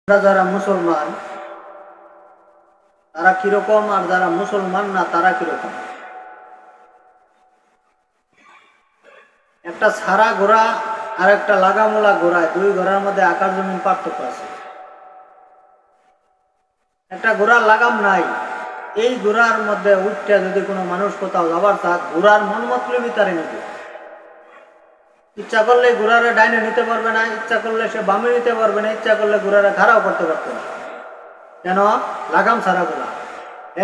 যারা মুসলমান তারা কিরকম আর যারা মুসলমান না তারা কিরকম। একটা ছাড়া ঘোড়া আর একটা লাগামোলা ঘোড়ায় দুই ঘোড়ার মধ্যে আকাশ জমিন পার্থক্য আছে। একটা ঘোড়ার লাগাম নাই, এই ঘোড়ার মধ্যে উঠতে যদি কোনো মানুষ কোথাও যাবার চাক ঘোড়ার মন মতলবই তারে নিবে। ইচ্ছা করলে ঘোড়ারে ডাইনে নিতে পারবে না, ইচ্ছা করলে সে বামে নিতে পারবে না, ইচ্ছা করলে ঘোড়ারে খাড়াও করতে পারতো না। কেন? লাগাম ছাড়া ঘোড়া।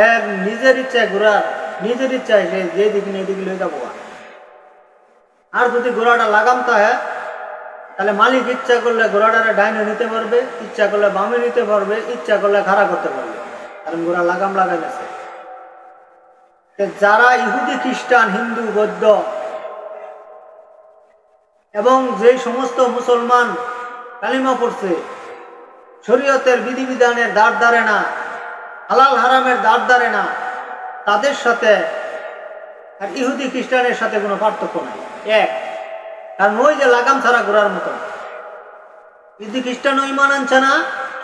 এর নিজের ইচ্ছায় ঘোড়ার নিজের ইচ্ছায় সে যে দিকে নিয়ে দিকে লয়ে যাবো। আর যদি ঘোড়াটা লাগাম থাকে তাহলে মালিক ইচ্ছা করলে ঘোড়াটারে ডাইনে নিতে পারবে, ইচ্ছা করলে বামে নিতে পারবে, ইচ্ছা করলে খাড়া করতে পারবে, কারণ ঘোড়া লাগাম লাগাই গেছে। যারা ইহুদি খ্রিস্টান হিন্দু বৌদ্ধ এবং যে সমস্ত মুসলমান কালিমা পড়ছে, শরীয়তের বিধিবিধানের দাঁড় ধারে না, হালাল হারামের দাঁড় ধারে না, তাদের সাথে আর ইহুদি খ্রিস্টানের সাথে কোনো পার্থক্য নাই। এক, কারণ ওই যে লাগাম ছাড়া ঘোরার মতো। ইহুদি খ্রিস্টানও ইমান আনছে না,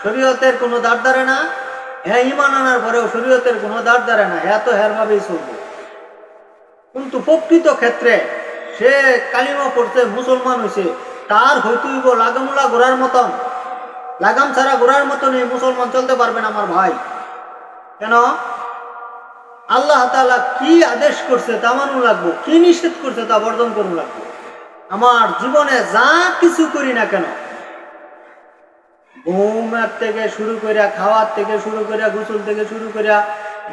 শরীয়তের কোনো দাঁড় ধারে না। হ্যাঁ, ইমান আনার পরেও শরীয়তের কোনো দাঁড় ধারে না, হ্যাঁ তো হ্যার ভাবেই চলবে। কিন্তু প্রকৃত ক্ষেত্রে সে কালিমা পড়ছে, মুসলমান হয়েছে, তার হইতেইব লাগামুলা ঘোরার মতন। লাগাম ছাড়া ঘোরার মতন এই মুসলমান চলতে পারবে না আমার ভাই। কেন? আল্লাহ তাআলা কি আদেশ করছে তা মানু লাগবো, কি নিষেধ করছে তা বর্জন করুন লাগবো। আমার জীবনে যা কিছু করি না কেন, ঘুমের থেকে শুরু করিয়া, খাওয়ার থেকে শুরু করিয়া, গোসল থেকে শুরু করিয়া,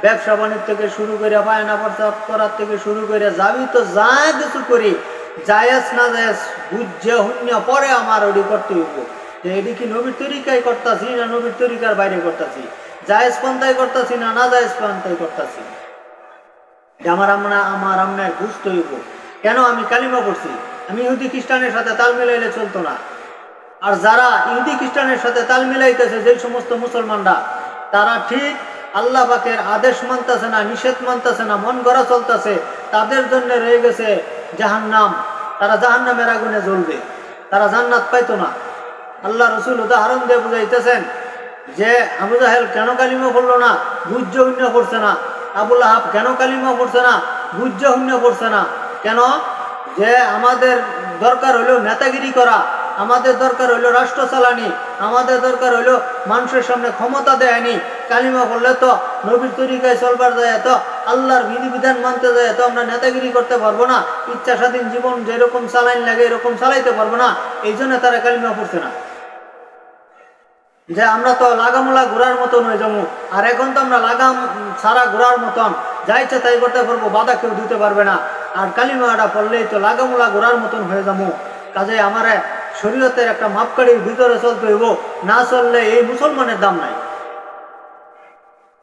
ব্যবসা বাণিজ্য থেকে শুরু করিয়া, পায়না প্রস্রাব করার থেকে শুরু করিয়া, যাবি তো যা কিছু করি, জায়েজ না জায়েজ বুঝে শূন্য পরে আমার ওটি করতে হইব যে এটি কি নবীর তরিকায় করতেছি না নবীর তরিকার বাইরে করতেছি, জায়েজ পন্থায় করতেছি না না জায়েজ পন্থায় করতেছি। আমার আপনার বুঝতে হইব। কেন? আমি কালিমা পড়ছি, আমি ইহুদি খ্রিস্টানের সাথে তাল মিলাইলে চলতো না। আর যারা ইহুদি খ্রিস্টানের সাথে তাল মিলাইতেছে, যে সমস্ত মুসলমানরা, তারা ঠিক আল্লাহ পাকের আদেশ মানতেছে না, নিষেধ মানতেছে না, মন গড়া চলতেছে, তাদের জন্য রয়ে গেছে জাহান্নাম। তারা জাহান্নামের আগুনে জ্বলবে, তারা জান্নাত পাইতো না। আল্লাহ রসুল উদাহরণ দিয়ে বুঝাইতেছেন যে আবু জাহেল কেন কালিমা পড়লো না, বুঝ্য শূন্য পড়ছে না। আবু লাহাব কেন কালিমা পড়ছে না, বুঝ্য শূন্য পড়ছে না। কেন? যে আমাদের দরকার হলো নেতাগিরি করা, আমাদের দরকার হইলো রাষ্ট্র চালানি, আমাদের দরকার হইলো মানুষের সামনে ক্ষমতা দেয়নি। কালিমা পড়লে তো নবীর তরিকায় চলবার যায়, তো আল্লাহর বিধিবিধান মানতে যায়, তো আমরা নেতাগিরি করতে পারবো না, ইচ্ছা স্বাধীন জীবন যেরকম চালাইন লাগে এরকম চালাইতে পারবো না। এই জন্য তারা কালিমা পড়ছে না। যে আমরা তো লাগামোলা ঘোরার মতন হয়ে যাবো, আর এখন তো আমরা লাগাম ছাড়া ঘোরার মতন যা ইচ্ছা তাই করতে পারবো, বাধা কেউ দিতে পারবে না। আর কালিমাটা পড়লেই তো লাগামোলা ঘোরার মতন হয়ে যাবো। কাজে আমার শরীয়তের একটা মাপকাঠির ভিতরে চলতে হইব, না চললে এই মুসলমানের দাম নাই।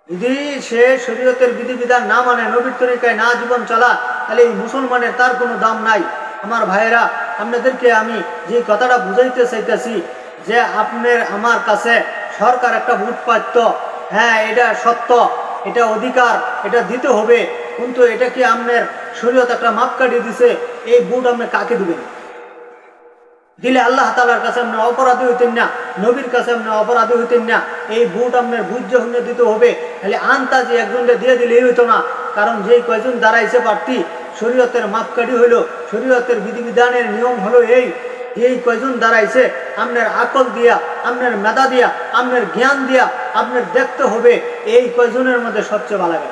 যদি সে শরীয়তের বিধিবিধান না মানে, নবীর তরিকায় না জীবন চলা, তাহলে এই মুসলমানের তার কোনো দাম নাই। আমার ভাইয়েরা, আপনাদেরকে আমি যে কথাটা বুঝাইতে চাইতেছি যে আপনার আমার কাছে সরকার একটা ভোট পাইত, হ্যাঁ এটা সত্য, এটা অধিকার, এটা দিতে হবে, কিন্তু এটা কি আপনার শরীয়ত একটা মাপকাঠি দিছে, এই ভোট আপনি কাকে দিবেন? দিলে আল্লাহ তাআলার কাছে আপনি অপরাধী হইতেন না, নবীর কাছে আপনি অপরাধী হইতেন না। এই ভোট আপনার বুঝে শুনে দিতে হবে। তাহলে আন্তাজি একজনকে দিয়ে দিলেই হইতো না, কারণ যেই কয়জন দাঁড়াইছে প্রার্থী, শরীয়তের মাপকাঠি হইলো, শরীয়তের বিধিবিধানের নিয়ম হলো এই কয়জন দাঁড়াইছে, আপনার আকল দিয়া, আপনার মেধা দিয়া, আপনার জ্ঞান দিয়া আপনার দেখতে হবে এই কয়জনের মধ্যে সবচেয়ে ভালো লাগে।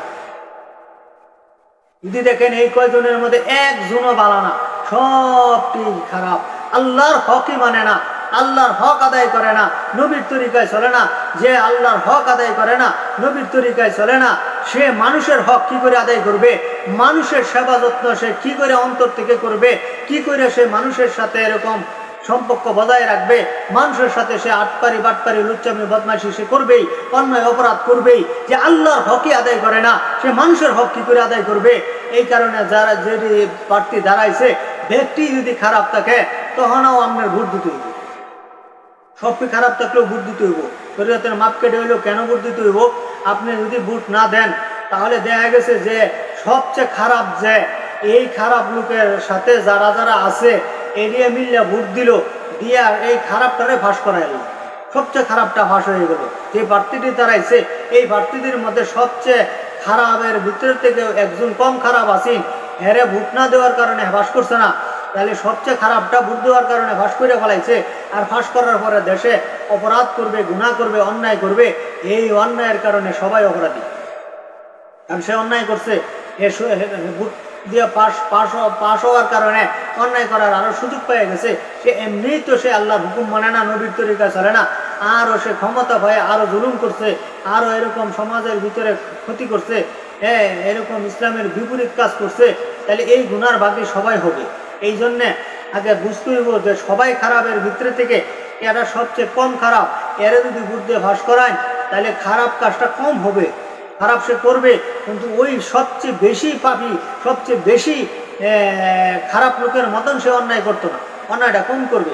যদি দেখেন এই কয়জনের মধ্যে একজনও ভালো না, সবটি খারাপ, আল্লাহর হকই মানে না, আল্লাহর হক আদায় করে না, নবীর তরিকায় চলে না। যে আল্লাহর হক আদায় করে না, নবীর তরিকায় চলে না, সে মানুষের হক কি করে আদায় করবে? মানুষের সেবা যত্ন সে কি করে অন্তর থেকে করবে? কি করে সে মানুষের সাথে এরকম সম্পর্ক বজায় রাখবে? মানুষের সাথে সে আটপারি বাটপারি লুচ্চামি বদমাইশি সে করবেই, অন্যায় অপরাধ করবেই। যে আল্লাহর হকই আদায় করে না, সে মানুষের হক কি করে আদায় করবে? এই কারণে যারা যে প্রার্থী দাঁড়াইছে, ব্যক্তি যদি খারাপ থাকে তখনও আপনার ভোট দিতে হইব। সবই খারাপ থাকলেও ভোট দিতে হইব। শরীয়তের মাপ কেটে হইলেও কেন ভোট দিতে হইব? আপনি যদি ভোট না দেন, তাহলে দেখা গেছে যে সবচেয়ে খারাপ, যে এই খারাপ লোকের সাথে যারা যারা আছে এরিয়া মিল্লা ভোট দিল, দিয়া এই খারাপটারে ফাঁস করাইল। সবচেয়ে খারাপটা ফাঁস হয়ে গেল। যে প্রার্থীটি দাঁড়াইছে এই প্রার্থীদের মধ্যে সবচেয়ে খারাপের ভিতর থেকে একজন কম খারাপ আছেন, হেরে ভোট না দেওয়ার কারণে ফাঁস করছে না, তাহলে সবচেয়ে খারাপটা ভোট দেওয়ার কারণে ফাঁস করে ফেলাইছে। আর ফাঁস করার পরে দেশে অপরাধ করবে, গুনাহ করবে, অন্যায় করবে। এই অন্যায়ের কারণে সবাই অপরাধী। কারণ সে অন্যায় করছে, ভোট দিয়ে পাশ হওয়ার কারণে অন্যায় করার আরো সুযোগ পেয়ে গেছে। সে এমনিই তো সে আল্লাহর হুকুম মানে না, নবীর তরিকা চলে না, আরও সে ক্ষমতা ভয়ে আরো জুলুম করছে, আরো এরকম সমাজের ভিতরে ক্ষতি করছে, এরকম ইসলামের বিপরীত কাজ করছে। তাহলে এই গুনার বাকি সবাই হবে। এই জন্যে আগে বুঝতে হইব যে সবাই খারাপের ভিতরে থেকে এরা সবচেয়ে কম খারাপ। এরা যদি ভোট দিয়ে ফাঁস করায় তাহলে খারাপ কাজটা কম হবে, খারাপ সে করবে, কিন্তু ওই সবচেয়ে বেশি পাপী, সবচেয়ে বেশি খারাপ লোকের মতন সে অন্যায় করতো না, অন্যায়টা কম করবে।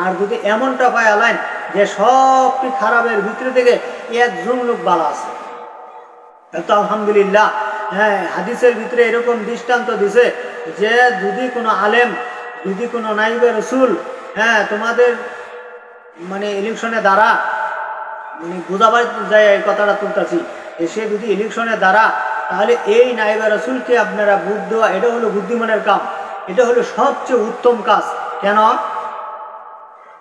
আর যদি এমনটা পায় আলাইন যে সবটি খারাপের ভিতরে থেকে একজন লোক ভালো আছে, তো আলহামদুলিল্লাহ। হাদিসের ভিতরে এরকম দৃষ্টান্ত দিছে যে যদি কোনো আলেম, যদি কোনো নাইবে রসুল তোমাদের মানে ইলেকশনে দ্বারা, মানে বোঝাবার যায় এই কথাটা তুলতেছি, সে যদি ইলেকশনে দ্বারা, তাহলে এই নাইবে রসুলকে আপনারা ভোট দেওয়া, এটা হলো বুদ্ধিমানের কাম, এটা হলো সবচেয়ে উত্তম কাজ। কেন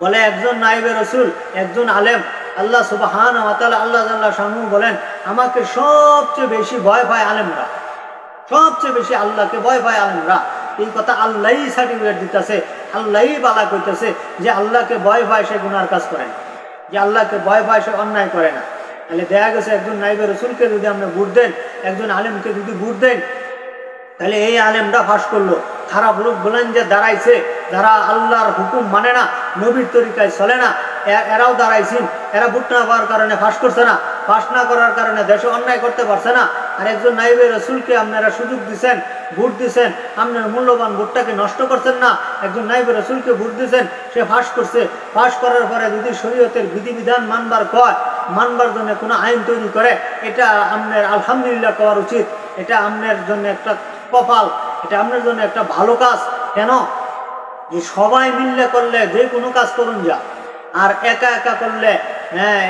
বলে একজন নাইবে রসুল, একজন আলেম, আল্লাহ সুবহানাহু ওয়া তাআলা, আল্লাহ জাল্লা শানুহু বলেন আমাকে সবচেয়ে বেশি ভয় পায় আলেমরা, সবচেয়ে বেশি আল্লাহকে ভয় পায় আলেমরা। এই কথা আল্লাহই সার্টিফিকেট দিতেছে, আল্লাহই বালা কইতেছে যে আল্লাহকে ভয় পায় সে গুনার কাজ করে না, যে আল্লাহকে ভয় পায় সে অন্যায় করে না। তাহলে দেখা গেছে একজন নাইবে রসুলকে যদি আপনি ভোট দেন, একজন আলেমকে যদি ভোট দেন, তাহলে এই আলেমটা ফাঁস করলো। খারাপ লোক বলেন যে দাঁড়াইছে, যারা আল্লাহর হুকুম মানে না, নবীর তরিকায় চলে না, এরাও দাঁড়াইছেন, এরা ভোট না পাওয়ার কারণে ফাঁস করছে না, ফাঁস না করার কারণে দেশে অন্যায় করতে পারছে না। আর একজন নাইবে রসুলকে আপনারা সুযোগ দিচ্ছেন, ভোট দিচ্ছেন, আপনার মূল্যবান ভোটটাকে নষ্ট করছেন না, একজন নাইবে রসুলকে ভোট দিচ্ছেন, সে ফাঁস করছে। ফাঁস করার পরে যদি শরীয়তের বিধিবিধান মানবার কয়, মানবার জন্য কোনো আইন তৈরি করে, এটা আপনার আলহামদুলিল্লাহ করার উচিত। এটা আপনার জন্য একটা কপাল, এটা আপনার জন্য একটা ভালো কাজ। কেন যে সবাই মিললে করলে যে কোনো কাজ করুন যা, আর একা একা করলে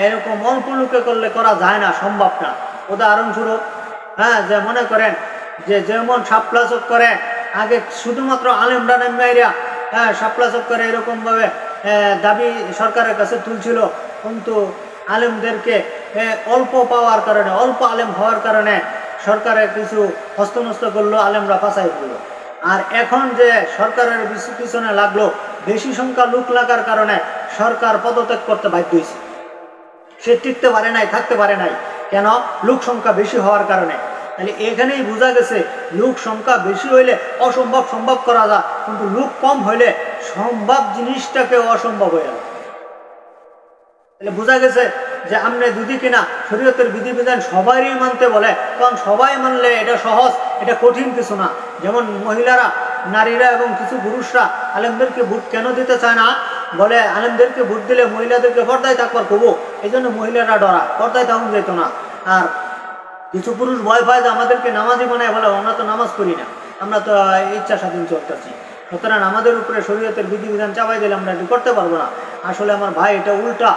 এরকম অল্প লোকে করলে করা যায় না, সম্ভব না। উদাহরণস্বরূপ যে মনে করেন যে যেমন সাপ্লাচক করে, আগে শুধুমাত্র আলেমরা নাইরা সাপ্লাচক করে এরকমভাবে দাবি সরকারের কাছে তুলছিল, কিন্তু আলেমদেরকে অল্প পাওয়ার কারণে, অল্প আলেম হওয়ার কারণে সরকারের কিছু হস্তনস্ত করলো, আলেমরা ফাঁসাই করলো। আর এখন যে সরকারের পিছনে লাগলো, বেশি সংখ্যা লোক লাগার কারণে সরকার পদত্যাগ করতে বাধ্য হয়েছে, সে টিকতে পারে নাই, থাকতে পারে নাই। কেন? লোক সংখ্যা বেশি হওয়ার কারণে। তাহলে এখানেই বোঝা গেছে লোক সংখ্যা বেশি হইলে অসম্ভব সম্ভব করা যায়, কিন্তু লোক কম হইলে সম্ভব জিনিসটাকে অসম্ভব হয়ে গেল। তাহলে বোঝা গেছে যে আপনি যদি কিনা শরীয়তের বিধিবিধান সবারই মানতে বলে, কারণ সবাই মানলে এটা সহজ, এটা কঠিন কিছু না। যেমন মহিলারা, নারীরা এবং কিছু পুরুষরা আলেমদেরকে ভোট কেন দিতে চায় না, বলে আলেমদেরকে ভোট দিলে মহিলাদেরকে পর্দায় থাকবার কবো, এই জন্য মহিলারা ডরা, পর্দায় থাকুন যেত না। আর কিছু পুরুষ ভয় পায় যে আমাদেরকে নামাজি বানায়, বলে আমরা তো নামাজ পড়ি না, আমরা তো ইচ্ছা স্বাধীন চলতেছি, সুতরাং আমাদের উপরে শরীয়তের বিধিবিধান চাপাই দিলে আমরা এটি করতে পারবো না। আসলে আমার ভাই, এটা উল্টা।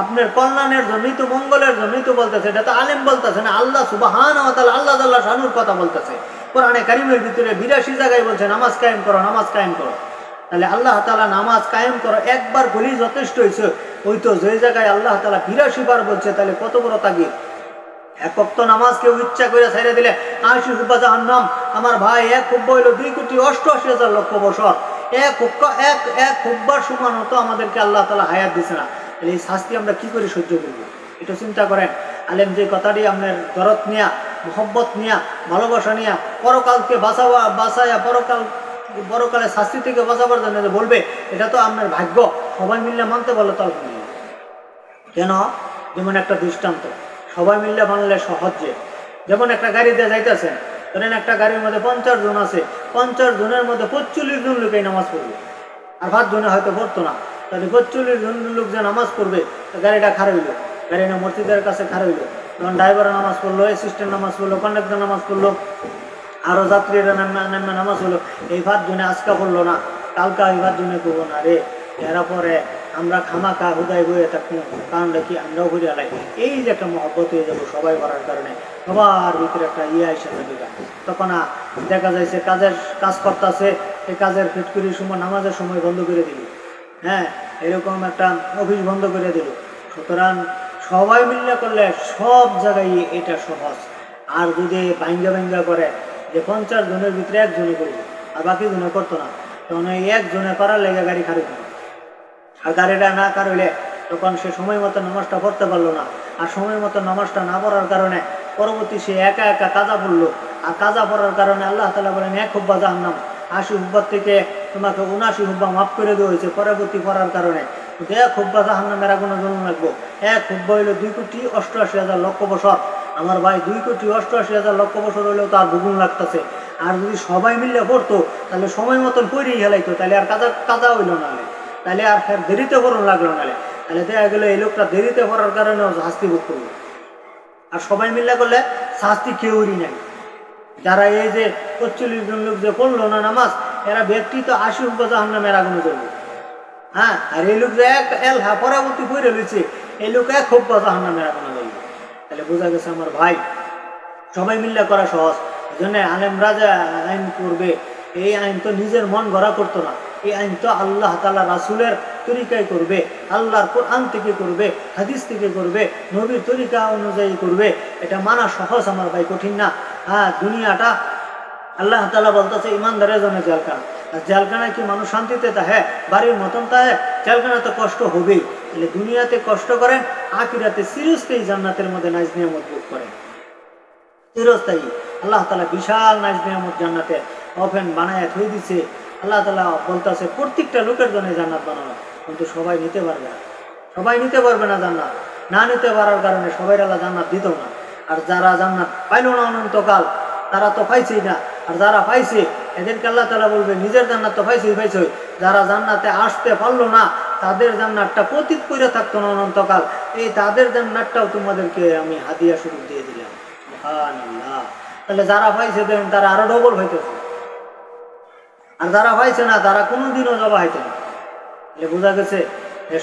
আপনার কল্যাণের জন্যই তো, মঙ্গলের জন্যই তো বলতেছে, এটা তো আলেম বলতেছে না, আল্লাহ সুবহানাহু ওয়া তাআলা, আল্লাহ তাআলা শানুর কথা বলতেছে। কোরআনে কারিমের ভিতরে 82 জায়গায় বলছে নামাজ কায়েম করো, নামাজ কায়েম করো। তাহলে আল্লাহ তাআলা নামাজ কায়েম করো একবার বলেই যথেষ্ট হয়েছে। ওই তো যে জায়গায় আল্লাহ তাআলা 82 বার বলছে, তাহলে কত বড় তাগিদ। এক ওয়াক্ত নামাজ কেউ ইচ্ছা করে ছেড়ে দিলে 80 হুব্বা জাহান্নাম। আমার ভাই, এক হুব্বা হইল 2,88,000 লক্ষ বছর। এক হুব্বার সমান হতো আমাদেরকে আল্লাহ তাআলা হায়াত দিছে না। তাহলে এই শাস্তি আমরা কি করে সহ্য করবো? এটা চিন্তা করেন। আলেম যে কথাটি আপনার দরদ নিয়া, মোহব্বত নিয়া, ভালোবাসা নিয়া, পরকালকে বাঁচায়া পরকালে শাস্তি থেকে বাঁচাবার জন্য যে বলবে, এটা তো আপনার ভাগ্য। সবাই মিললে মানতে বলে তো আলহামদুলিল্লাহ। কেন? যেমন একটা দৃষ্টান্ত, সবাই মিললে মানলে সহজে। যেমন একটা গাড়িতে যাইতেছেন, ধরেন একটা গাড়ির মধ্যে 50 জন আছে, 50 জনের মধ্যে 45 জন লোক এই নামাজ পড়বে, আর 5 জনে হয়তো পড়তো না। তাহলে 45 জন লোক যে নামাজ পড়বে, গাড়িটা খারাপ হইলো, গাড়ি না মসজিদের কাছে খারাপ হইলো, তখন ড্রাইভার নামাজ পড়লো, অ্যাসিস্ট্যান্ট নামাজ পড়লো, কন্ডাক্টর নামাজ পড়লো, আরো যাত্রীরা নামাজ হলো। এই 5 জনে আজকা পড়লো না, কালকা এই 5 জনে করবো না রে, এরা পরে আমরা খামাখা হুদায় বয়ে থাকবো, কারণটা কি আমরাও ঘুরে আলাই। এই যে একটা মহব্বত হয়ে যাবো সবাই করার কারণে, সবার ভিতরে একটা এসে যাবে। তখন দেখা যাচ্ছে কাজ করতেছে, এই কাজের ফিটকুরির সময় নামাজের সময় বন্ধ করে দিল, হ্যাঁ, এরকম একটা অফিস বন্ধ করে দিল। সুতরাং সবাই মিলে করলে সব জায়গায় এটা সহজ। আর যদি ভাঙ্গা করে যে 50 জনের ভিতরে একজনে করবো আর বাকি জনে করতো না, তখন এই একজনে করার লেগে গাড়ি খারিজ না। আর গাড়িটা না কারলে তখন সে সময় মতো নামাজটা পড়তে পারলো না। আর সময় মতো নামাজটা না পড়ার কারণে পরবর্তী সে একা একা কাজা পড়লো। আর কাজা পড়ার কারণে আল্লাহ তাআলা বলেন 1 হুব্বা জাহান্নাম, 80 হুব্বার থেকে তোমাকে 79 হুব্বা মাফ করে দেওয়া হয়েছে পরবর্তী পড়ার কারণে। 1 হুব্বা জাহান্নামের আগুনে জন্ম লাগবো। 1 হুব্বা হইলো 2,88,000 লক্ষ বছর। আমার ভাই 2,88,000 লক্ষ বছর হইলেও তার দুগুণ লাগতেছে। আর যদি সবাই মিলে পড়তো তাহলে সময় মতন পড়েই হেলাইতো, তাহলে আর কাজা হইলো না, তাহলে আর দেরিতে পড়ন লাগলো না, তাহলে দেখা গেলো এই লোকটা দেরিতে পড়ার কারণে শাস্তি ভোগ করলো। আর সবাই মিলে করলে শাস্তি কেউরই নাই। যারা এই যে 45 জন লোক যে পড়লো না নামাজ, এরা ব্যক্তি তো 80 হুব্বা জাহান্নামের আগুনে জ্বলবে। হ্যাঁ, আর এই লোক যে পরবর্তী পড়ে রয়েছে, এই লোক 1 হুব্বা জাহান্নামের আগুনে জ্বলবে। তাহলে বোঝা গেছে আমার ভাই, সবাই মিলে করা সহজ। এই জন্য আলেমরা যে আইন করবে, এই আইন তো নিজের মন গড়া করতো না। এই আইন তো আল্লাহ তাআলা রাসূলের তরিকায় করবে, আল্লাহর কোরআন থেকে করবে, হাদিস থেকে করবে, নবীর তরিকা অনুযায়ী করবে। এটা মানা সহজ আমার ভাই, কঠিন না। হ্যাঁ, দুনিয়াটা আল্লাহ তাআলা বলতেছে ইমানদারের জন্য জেলখানা। আর জেলখানায় কি মানুষ শান্তিতে থাকে? বাড়ির মতন থাকে? জেলখানা তো কষ্ট হবেই। তাহলে দুনিয়াতে কষ্ট করেন, আখিরাতে চিরস্থায়ী জান্নাতের মধ্যে নাইজ নিয়ামত ভোগ করেন। চিরস্থায়ী আল্লাহ তাআলা বিশাল নাইজ নিয়ামত জান্নাতে ওভেন বানায় থই দিছে। আল্লাহ তাআলা বলতেছে প্রত্যেকটা লোকের জন্য জান্নাত বানানো, কিন্তু সবাই নিতে পারবে না। সবাই নিতে পারবে না জান্নাত। না নিতে পারার কারণে সবাই আল্লাহ জান্নাত দিত না। আর যারা জান্নাত পাইল না অনন্তকাল, তারা তো পাইছেই না। আর যারা পাইছে এদেরকে আল্লাহ তাআলা বলবে নিজের জান্নাত তো পাইছেই। যারা জান্নাতে আসতে পারলো না, তাদের জান্নাতটা পতিত করে থাকতো না অনন্তকাল, এই তাদের জান্নাতটাও তোমাদেরকে আমি হাদিয়া স্বরূপ দিয়ে দিলাম। সুবহানাল্লাহ। তাহলে যারা পাইছে দেন তারা আরো ডবল হইতেছে, আর যারা পাইছে না তারা কোনোদিনও জবা হইতে না। তাহলে বোঝা গেছে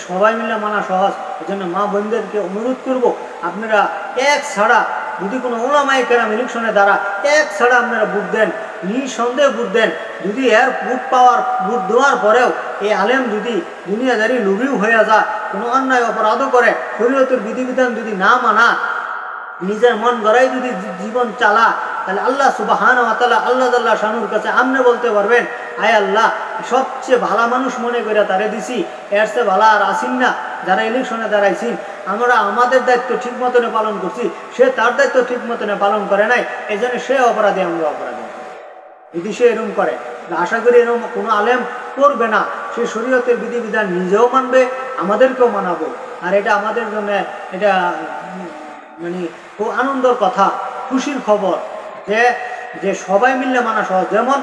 সবাই মিলে মানা সহজ। এই জন্য মা বোনদেরকে অনুরোধ করবো, আপনারা এক ছাড়া যদি কোনো ওলামায়ে কেরাম ইলেকশনে দ্বারা এক ছাড়া আপনারা ভোট দেন, নিঃসন্দেহে ভোট দেন। যদি এর ভোট দেওয়ার পরেও এই আলেম যদি দুনিয়াদারি লুবিও হয়ে যায়, কোনো অন্যায় অপরাধও করে, শরীয়তের বিধিবিধান যদি না মানা, নিজের মন গড়াই যদি জীবন চালা, তাহলে আল্লাহ সুবহানাহু ওয়া তাআলা আল্লাহ তাআলা শানুর কাছে আপনি বলতে পারবেন, আয় আল্লাহ সবচেয়ে ভালো মানুষ মনে করে তারে দিছি, এর চেয়ে ভালো আর আসিন না। যারা ইলেকশনে দাঁড়াইছি, আমরা আমাদের দায়িত্ব ঠিক মতনে পালন করছি, সে তার দায়িত্ব ঠিক মতনে পালন করে নাই, এই জন্য সে অপরাধী, আমরা অপরাধী। যদি সে এরকম করে, আশা করি এরকম কোনো আলেম করবে না। সে শরীয়তের বিধিবিধান নিজেও মানবে, আমাদেরকেও মানাবো। আর এটা আমাদের জন্য এটা মানে খুব আনন্দের কথা, খুশির খবর যে যে সবাই মিললে মানা সহজ। যেমন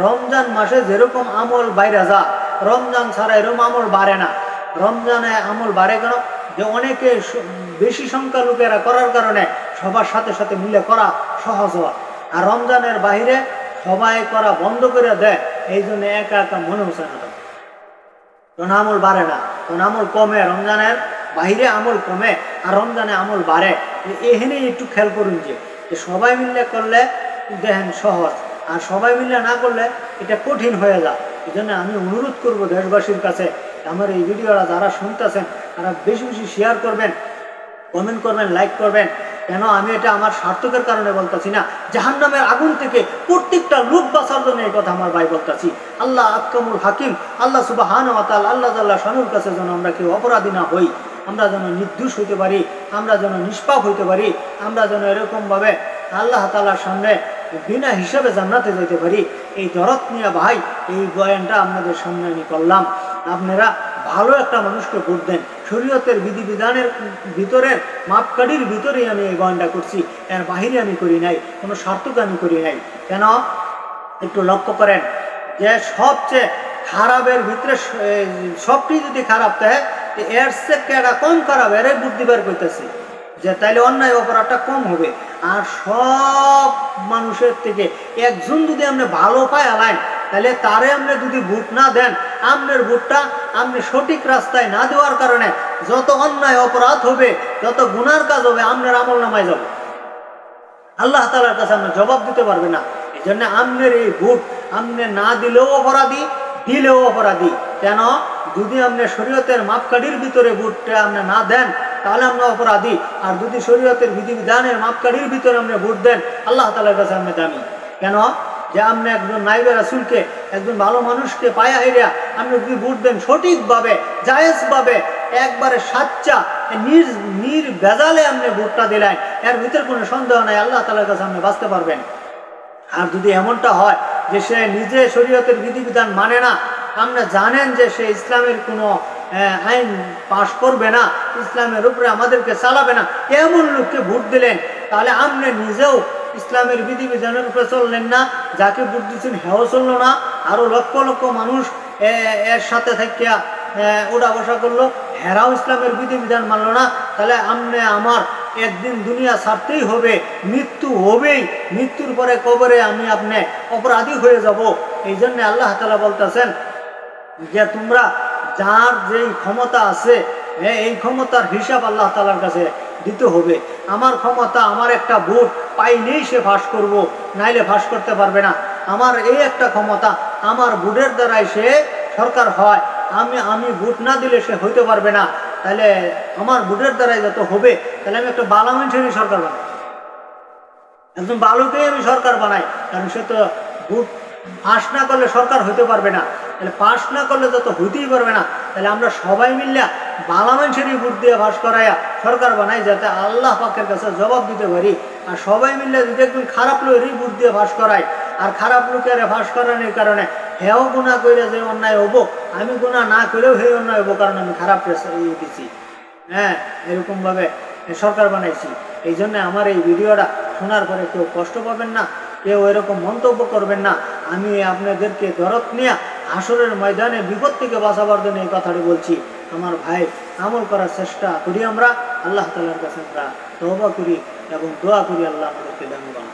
রমজান মাসে যেরকম আমল বাইরে যা, রমজান ছাড়া এরকম আমল বাড়ে না। রমজানে আমল বাড়ে কেন? যে অনেকে বেশি সংখ্যা লোকেরা করার কারণে সবার সাথে সাথে মিলে করা সহজ হয়। আর রমজানের বাহিরে সবাই করা বন্ধ করে দেয়, এই জন্য একা একা মনে হচ্ছে না, তখন আমল বাড়ে না, তখন আমল কমে। রমজানের বাহিরে আমল কমে আর রমজানে আমল বাড়ে। এখানে একটু খেয়াল করুন যে সবাই মিললে করলে দেখেন সহজ, আর সবাই মিললে না করলে এটা কঠিন হয়ে যায়। এই জন্য আমি অনুরোধ করবো দেশবাসীর কাছে, আমার এই ভিডিওটা যারা শুনতেছেন তারা বেশি বেশি শেয়ার করবেন, কমেন্ট করবেন, লাইক করবেন। কেন আমি এটা আমার সার্থকের কারণে বলতেছি না, জাহান্নামের আগুন থেকে প্রত্যেকটা লোক বাঁচার জন্য এই কথা আমার ভাই বলতেছি। আল্লাহ আহকামুল হাকিম আল্লাহ সুবহানাহু ওয়া তাআলা আল্লাহ তাআলা শানুর কাছে যেন আমরা কেউ অপরাধী না হই, আমরা যেন নির্দোষ হইতে পারি, আমরা যেন নিষ্পাপ হইতে পারি, আমরা যেন এরকমভাবে আল্লাহ তাআলার সামনে বিনা হিসাবে জান্নাতে যেতে পারি। এই দরদ নিয়ে ভাই এই বয়ানটা আপনাদের সামনে আমি করলাম। আপনারা ভালো একটা মানুষকে ভোট দেন, শরীয়তের বিধিবিধানের ভিতরের মাপকাঠির ভিতরেই আমি এই বয়ানটা করছি, এর বাহিরে আমি করি নাই, কোনো স্বার্থকে আমি করি নাই। কেন একটু লক্ষ্য করেন যে সবচেয়ে খারাপের ভিতরে সবটি যদি খারাপ থাকে, এর চেয়ে কম খারাপ এর বুদ্ধি বের করতেছি যে তাইলে অন্যায় অপরাধটা কম হবে। আর সব মানুষের থেকে একজন যদি আপনি ভালো পায় আলাইন, তাহলে তারে আপনি যদি ভোট না দেন, আপনার ভোটটা আপনি সঠিক রাস্তায় না দেওয়ার কারণে যত অন্যায় অপরাধ হবে, যত গুনার কাজ হবে, আপনার আমল নামায় যাবে, আল্লাহ তাআলার কাছে আপনি জবাব দিতে পারবে না। এই জন্য আপনার এই ভোট আপনি না দিলেও অপরাধী, দিলেও অপরাধী। কেন? যদি আপনি শরীয়তের মাপকাঠির ভিতরে ভোটটা আপনি না দেন তাহলে আপনি অপরাধী, আর যদি শরীয়তের বিধিবিধানের মাপকাঠির ভিতরে আপনি ভোট দেন আল্লাহ তাআলার কাছে আপনি দামি। কেন? যে আপনি একজন নাইবে রাসূলকে, একজন ভালো মানুষকে পায়া হেরিয়া আপনি যদি ভোট দেন সঠিকভাবে, জায়েজভাবে, একবারে সাচ্চা নির্ভেজালে আপনি ভোটটা দিলেন, এর ভিতরে কোনো সন্দেহ নাই আল্লাহ তাআলার কাছে আপনি বাঁচতে পারবেন। আর যদি এমনটা হয় যে সে নিজে শরীয়তের বিধিবিধান মানে না, আপনি জানেন যে সে ইসলামের কোনো আইন পাশ করবে না, ইসলামের উপরে আমাদেরকে চালাবে না, এমন লোককে ভোট দিলেন, তাহলে আপনি নিজেও ইসলামের বিধিবিধানের উপরে চললেন না, যাকে ভোট দিচ্ছেন হেও চললো না, আরো লক্ষ লক্ষ মানুষ এর সাথে থেকে ওঠা বসা করলো, হেরাও ইসলামের বিধিবিধান মানলো না। তাহলে আপনি আমার একদিন দুনিয়া ছাড়তেই হবে, মৃত্যু হবেই, মৃত্যুর পরে কবরে আমি আপনি অপরাধী হয়ে যাব। এই জন্য আল্লাহ তাআলা বলতেছেন যে তোমরা যার যেই ক্ষমতা আছে এই ক্ষমতার হিসাব আল্লাহ তাআলার কাছে দিতে হবে। আমার ক্ষমতা, আমার একটা ভোট পাইলেই সে ফাঁস করব, নাইলে ফাঁস করতে পারবে না। আমার এই একটা ক্ষমতা, আমার ভোটের দ্বারাই সে সরকার হয়, আমি ভোট না দিলে সে হইতে পারবে না। তাহলে আমার ভোটের দ্বারাই যত হবে, তাহলে আমি একটা ভালো মানুষেরই সরকার বানাই, একজন ভালোকেই আমি সরকার বানাই। কারণ সে তো ভোট পাস না করলে সরকার হইতে পারবে না, তাহলে পাস না করলে যত হইতেই পারবে না। তাহলে আমরা সবাই মিললে ভালো মানুষেরই ভোট দিয়ে পাস করাইয়া সরকার বানাই, যাতে আল্লাহ পাকের কাছে জবাব দিতে পারি। আর সবাই মিললে যদি একজন খারাপ লোকেরই ভোট দিয়ে পাস করাই, আর খারাপ লোকের পাস করানোর কারণে হেও গুণা করে যে অন্যায় হবো, আমি গুণা না করেও হে অন্যায় হবো, কারণ আমি খারাপ দিচ্ছি, এরকমভাবে সরকার বানাইছি। এই জন্য আমার এই ভিডিওটা শোনার পরে কেউ কষ্ট পাবেন না, কেউ এরকম মন্তব্য করবেন না। আমি আপনাদেরকে দরদ নিয়ে হাসরের ময়দানে বিপদ থেকে বাঁচাবার জন্য এই কথাটি বলছি। আমার ভাই, আমল করার চেষ্টা করি, আমরা আল্লাহ তাআলার কাছে আমরা তওবা করি এবং দোয়া করি আল্লাহ আমাদেরকে দান করেন।